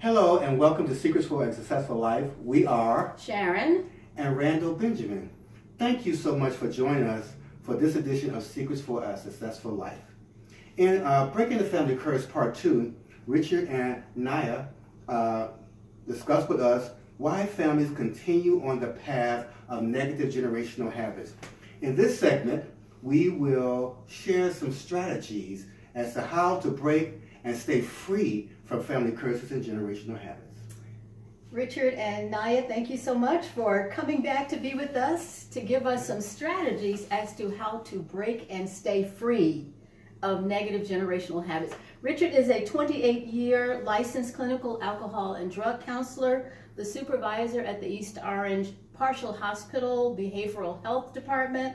Hello and welcome to Secrets for a Successful Life. We are Sharon. and Randall Benjamin. Thank you so much for joining us for this edition of Secrets for a Successful Life. In Breaking the Family Curse Part 2, Richard and Niya discussed with us why families continue on the path of negative generational habits. In this segment, we will share some strategies as to how to break and stay free from family curses and generational habits. Richard and Niya, thank you so much for coming back to be with us to give us some strategies as to how to break and stay free of negative generational habits. Richard is a 28-year licensed clinical alcohol and drug counselor, the supervisor at the East Orange Partial Hospital Behavioral Health Department.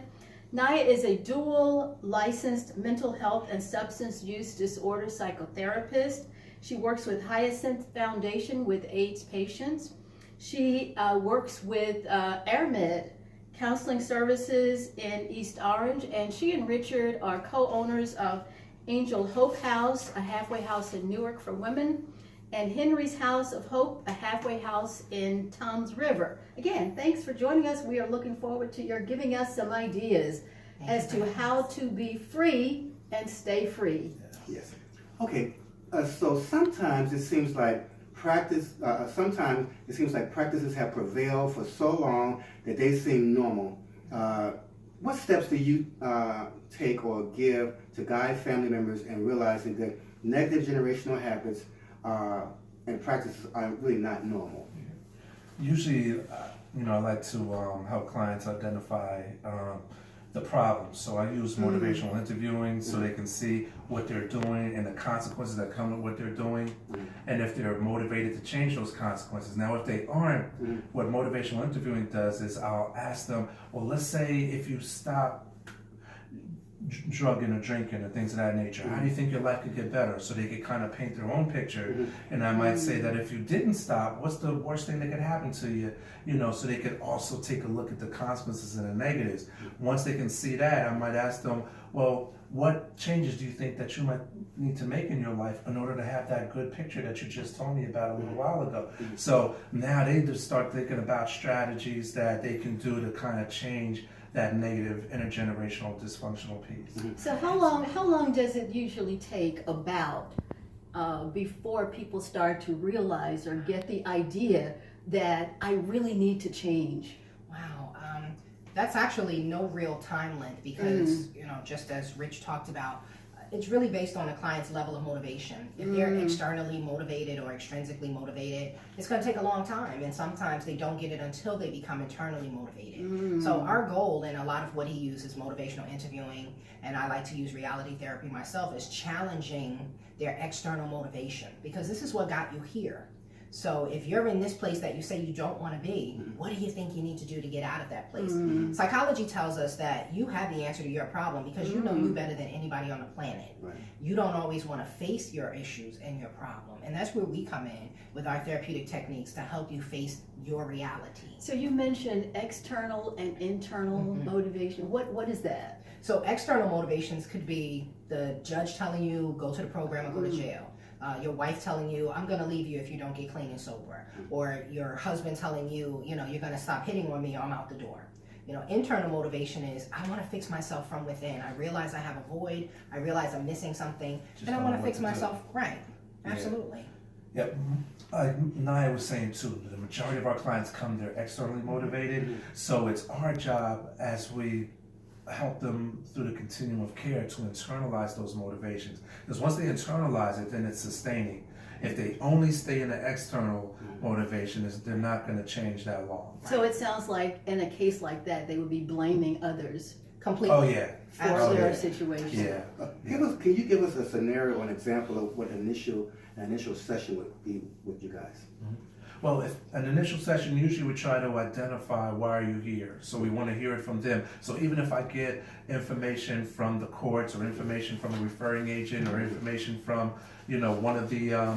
Niya is a dual licensed mental health and substance use disorder psychotherapist. She works with Hyacinth Foundation with AIDS patients. She works with AirMed Counseling Services in East Orange, and she and Richard are co-owners of Angel Hope House, a halfway house in Newark for women, and Henry's House of Hope, a halfway house in Toms River. Again, thanks for joining us. We are looking forward to your giving us some ideas as to how to be free and stay free. Yes. Okay. So sometimes it seems like practices have prevailed for so long that they seem normal. What steps do you take or give to guide family members in realizing that negative generational habits and practices are really not normal? Usually, I like to help clients identify the problems. So I use motivational interviewing so they can see what they're doing and the consequences that come with what they're doing, and if they're motivated to change those consequences. Now, if they aren't, what motivational interviewing does is I'll ask them, well, let's say if you stop drugging or drinking or things of that nature, how do you think your life could get better? So they could kind of paint their own picture. And I might say that if you didn't stop, what's the worst thing that could happen to you? So they could also take a look at the consequences and the negatives. Once they can see that, I might ask them, well, what changes do you think that you might need to make in your life in order to have that good picture that you just told me about a little while ago? So now they just start thinking about strategies that they can do to kind of change that negative intergenerational dysfunctional piece. So how long does it usually take about before people start to realize or get the idea that I really need to change? Wow, that's actually no real time length because, just as Rich talked about, it's really based on the client's level of motivation. If they're externally motivated or extrinsically motivated, it's going to take a long time, and sometimes they don't get it until they become internally motivated. So our goal, and a lot of what he uses, motivational interviewing, and I like to use reality therapy myself, is challenging their external motivation, because this is what got you here. So if you're in this place that you say you don't want to be, what do you think you need to do to get out of that place? Psychology tells us that you have the answer to your problem because you know you better than anybody on the planet. Right. You don't always want to face your issues and your problem. And that's where we come in with our therapeutic techniques to help you face your reality. So you mentioned external and internal motivation. What is that? So external motivations could be the judge telling you, go to the program or go to jail. Your wife telling you, I'm going to leave you if you don't get clean and sober. Or your husband telling you, you're going to stop hitting on me or I'm out the door. Internal motivation is, I want to fix myself from within. I realize I have a void. I realize I'm missing something. And I want to fix myself right. Absolutely. Yep. Niya was saying too, the majority of our clients come, they're externally motivated. So it's our job as we help them through the continuum of care to internalize those motivations. Because once they internalize it, then it's sustaining. If they only stay in the external motivation, they're not going to change that long. So it sounds like in a case like that, they would be blaming others Completely. Oh yeah. for their situation. Yeah. Can you give us a scenario or an example of what an initial session would be with you guys? Well, if an initial session, usually we try to identify why are you here. So we want to hear it from them. So even if I get information from the courts or information from a referring agent or information from, one of the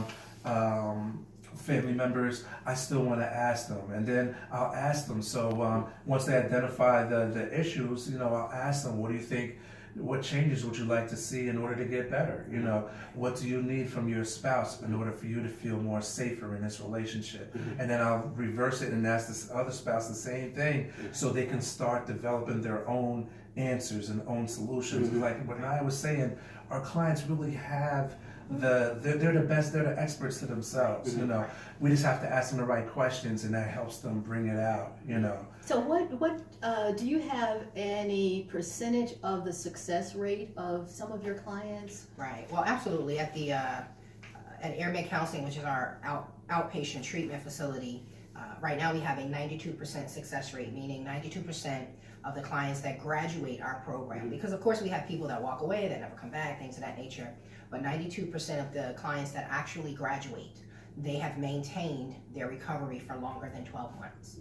family members, I still want to ask them. And then I'll ask them. So once they identify the issues, I'll ask them, what do you think what changes would you like to see in order to get better? You know, what do you need from your spouse in order for you to feel more safer in this relationship? And then I'll reverse it and ask this other spouse the same thing, so they can start developing their own answers and own solutions. Like what I was saying, our clients really have they're the best, they're the experts to themselves, you know. We just have to ask them the right questions, and that helps them bring it out, you know. So what do you have any percentage of the success rate of some of your clients? Right. Well, absolutely. At the at AirMed Counseling, which is our outpatient treatment facility, right now we have a 92% success rate, meaning 92% of the clients that graduate our program. Because of course we have people that walk away, that never come back, things of that nature. But 92% of the clients that actually graduate, they have maintained their recovery for longer than 12 months.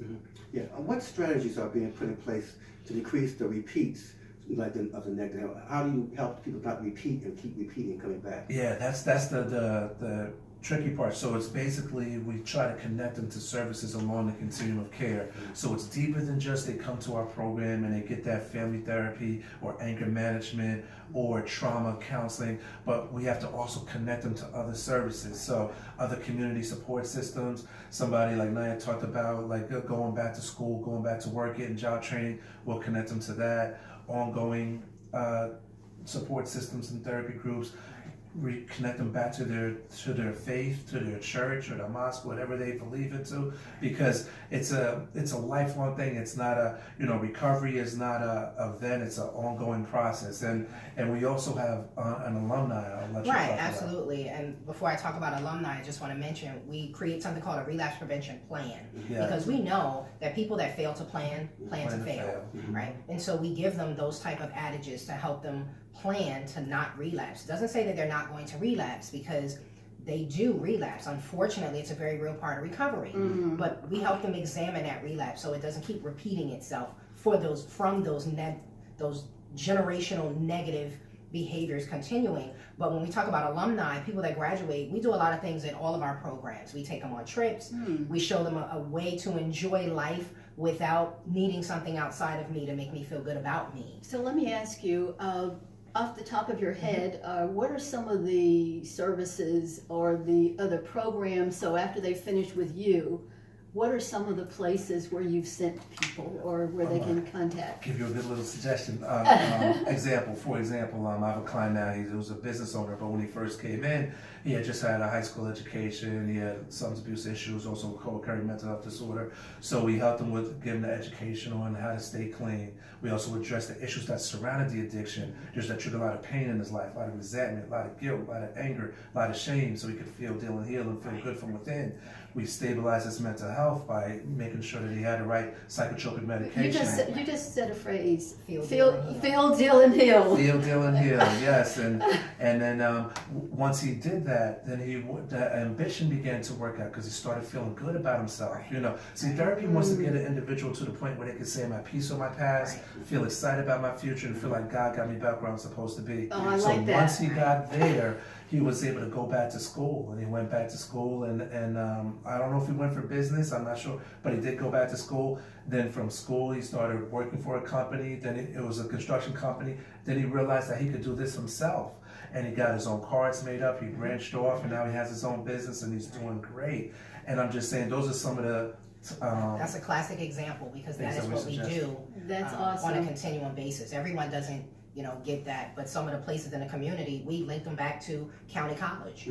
Yeah. What strategies are being put in place to decrease the repeats, like of the negative? How do you help people not repeat and keep repeating, coming back? Yeah, that's the tricky part. So it's basically, we try to connect them to services along the continuum of care. So it's deeper than just they come to our program and they get that family therapy or anger management or trauma counseling, but we have to also connect them to other services. So other community support systems, somebody like Niya talked about, like going back to school, going back to work, getting job training, we'll connect them to that. Ongoing support systems and therapy groups, reconnect them back to their faith, to their church or the mosque, whatever they believe into, because it's a lifelong thing. It's not a, you know, recovery is not a event, it's an ongoing process. And we also have an alumni. I'll let you Right, talk absolutely. And before I talk about alumni, I just want to mention we create something called a relapse prevention plan, Yeah. because we know that people that fail to plan to fail, right? And so we give them those type of adages to help them plan to not relapse. It doesn't say that they're not going to relapse, because they do relapse. Unfortunately, it's a very real part of recovery. But we help them examine that relapse so it doesn't keep repeating itself from those generational negative behaviors continuing. But when we talk about alumni, people that graduate, we do a lot of things in all of our programs. We take them on trips. We show them a way to enjoy life without needing something outside of me to make me feel good about me. So let me ask you, off the top of your head, what are some of the services or the other programs? So after they finish with you, what are some of the places where you've sent people or where they can contact? Give you a good little suggestion. For example, I have a client now, he was a business owner, but when he first came in, he had just had a high school education, he had substance abuse issues, also co-occurring mental health disorder. So we helped him with getting the education on how to stay clean. We also addressed the issues that surrounded the addiction, just that triggered a lot of pain in his life, a lot of resentment, a lot of guilt, a lot of anger, a lot of shame, so he could feel, deal, and heal, and feel good from within. We stabilized his mental health by making sure that he had the right psychotropic medication. You just said a phrase. Feel, deal, and heal. Feel, deal, and heal. Yes, and then once he did that, then the ambition began to work out, because he started feeling good about himself. You know, see, therapy wants to get an individual to the point where they can say, "I'm at peace with my past, feel excited about my future, and feel like God got me back where I'm supposed to be." Oh, I so like that. once he got there, he was able to go back to school, and he went back to school, and I don't know if he went for business, I'm not sure, but he did go back to school. Then from school, he started working for a company, then it was a construction company. Then he realized that he could do this himself, and he got his own cards made up, he branched off, and now he has his own business, and he's doing great. And I'm just saying, those are some of the that's a classic example, because that is what we do. That's awesome. On a continuum basis. Everyone doesn't, get that, but some of the places in the community, we link them back to county college.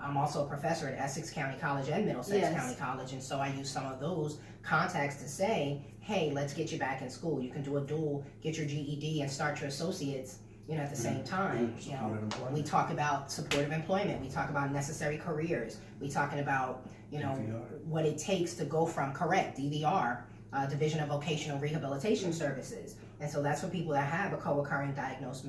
I'm also a professor at Essex County College and Middlesex County College, and so I use some of those contacts to say, hey, let's get you back in school. You can do a dual, get your GED and start your associates, at the same time. We talk about supportive employment. We talk about necessary careers. We talking about, what it takes to go from DVR, Division of Vocational Rehabilitation Services. And so that's for people that have a co-occurring diagnosed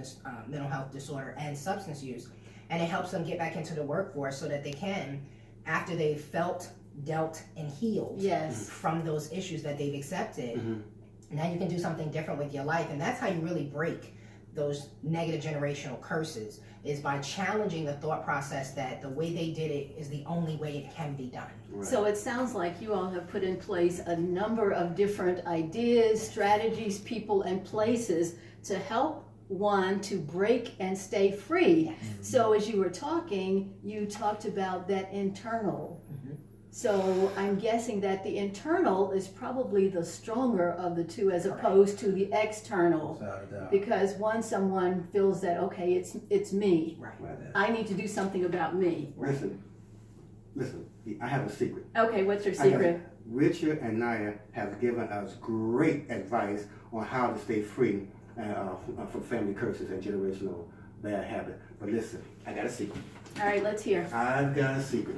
mental health disorder and substance use. And it helps them get back into the workforce so that they can, after they've felt, dealt, and healed from those issues that they've accepted, now you can do something different with your life. And that's how you really break those negative generational curses, is by challenging the thought process that the way they did it is the only way it can be done. Right. So it sounds like you all have put in place a number of different ideas, strategies, people, and places to help one to break and stay free. Yes. So as you were talking, you talked about that internal. So I'm guessing that the internal is probably the stronger of the two as opposed to the external. Without a doubt. Because once someone feels that, okay, it's me, Right. I need to do something about me. Listen, I have a secret. Okay, what's your I have- secret? Richard and Niya have given us great advice on how to stay free from family curses and generational bad habits. But listen, I got a secret. All right, let's hear. I've got a secret.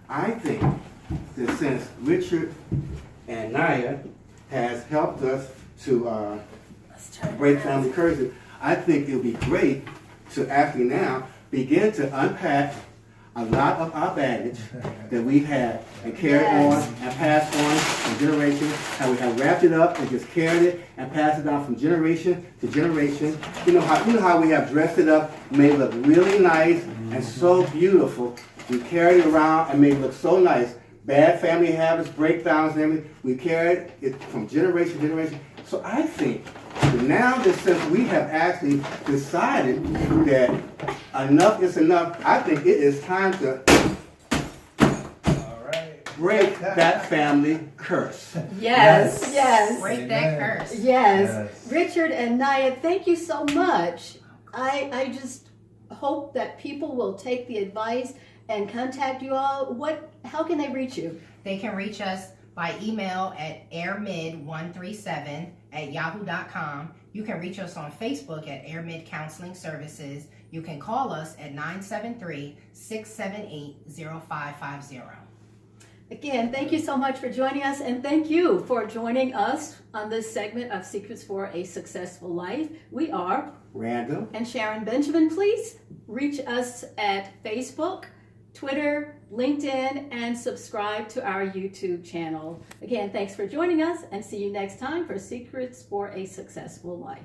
I think that since Richard and Niya has helped us to Let's turn it break around. family curses, I think it would be great to actually now begin to unpack a lot of our baggage that we've had and carried Yes. on and passed on from generation, how we have wrapped it up and just carried it and passed it down from generation to generation. You know how we have dressed it up, made it look really nice and so beautiful. We carried it around and made it look so nice. Bad family habits, breakdowns, and everything. We carried it from generation to generation. So I think that now that since we have actually decided that enough is enough, I think it is time to All right. break that family curse. Yes, yes, Break that Amen. curse. yes. Yes. Richard and Niya, thank you so much. I just hope that people will take the advice and contact you all. How can they reach you? They can reach us by email at airmid137@yahoo.com. You can reach us on Facebook at Airmid Counseling Services. You can call us at 973-678-0550. Again, thank you so much for joining us, and thank you for joining us on this segment of Secrets for a Successful Life. We are Randall. and Sharon Benjamin. Please reach us at Facebook, Twitter, LinkedIn, and subscribe to our YouTube channel. Again, thanks for joining us, and see you next time for Secrets for a Successful Life.